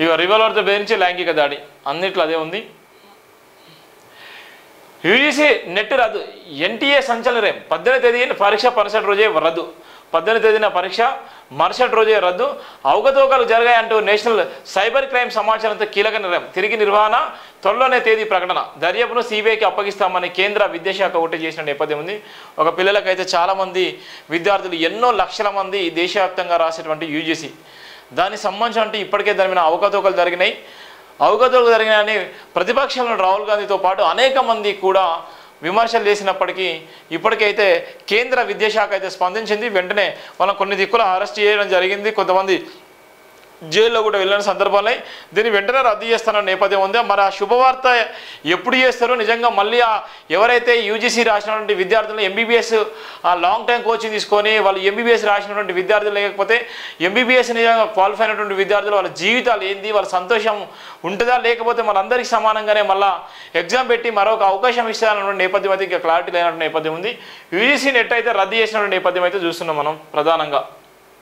ఇక రివాల్వర్తో బెదిరించి లైంగిక దాడి, అన్నిట్లో అదే ఉంది. యూజీసీ నెట్ రద్దు, ఎన్టీఏ సంచలన రేం 18వ తేదీన పరీక్ష మరుసటి రోజే రద్దు. 18వ తేదీన పరీక్ష మరుసటి రోజే రద్దు. అవకతవకలు జరిగాయంటూ నేషనల్ సైబర్ క్రైమ్ సమాచారంతో కీలక నిర్ణయం. తిరిగి నిర్వహణ త్వరలోనే తేదీ ప్రకటన. దర్యాప్తును సిబిఐకి అప్పగిస్తామని కేంద్ర విద్యాశాఖ ఒకటి చేసిన నేపథ్యం ఉంది. ఒక పిల్లలకైతే చాలామంది విద్యార్థులు ఎన్నో లక్షల మంది దేశవ్యాప్తంగా రాసేటువంటి యూజీసీ దానికి సంబంధించి ఇప్పటికే దాని మీద అవకతవకలు జరిగినాయి. అవకతవకలు జరిగినాయని ప్రతిపక్షాలను రాహుల్ గాంధీతో పాటు అనేక మంది కూడా విమర్శలు చేసినప్పటికీ ఇప్పటికైతే కేంద్ర విద్యాశాఖ అయితే స్పందించింది. వెంటనే వాళ్ళని కొన్ని దిక్కులు అరెస్ట్ చేయడం జరిగింది. కొంతమంది జైల్లో కూడా వెళ్ళిన సందర్భాలే దీన్ని వెంటనే రద్దు చేస్తున్న నేపథ్యం ఉంది. మరి ఆ శుభవార్త ఎప్పుడు చేస్తారో నిజంగా మళ్ళీ ఎవరైతే యూజీసీ రాసినటువంటి విద్యార్థులు ఎంబీబీఎస్ లాంగ్ టైం కోచింగ్ తీసుకొని వాళ్ళు ఎంబీబీఎస్ రాసినటువంటి విద్యార్థులు లేకపోతే ఎంబీబీఎస్ నిజంగా క్వాలిఫై అయినటువంటి విద్యార్థులు వాళ్ళ జీవితాలు ఏంది, వాళ్ళ సంతోషం ఉంటుందా లేకపోతే మనందరికీ సమానంగానే మళ్ళీ ఎగ్జామ్ పెట్టి మరొక అవకాశం ఇస్తారన్నటువంటి నేపథ్యం అయితే ఇంకా క్లారిటీ లేనటువంటి నేపథ్యం ఉంది. యూజీసీ నెట్ అయితే రద్దు చేసినటువంటి నేపథ్యం అయితే చూస్తున్నాం మనం ప్రధానంగా.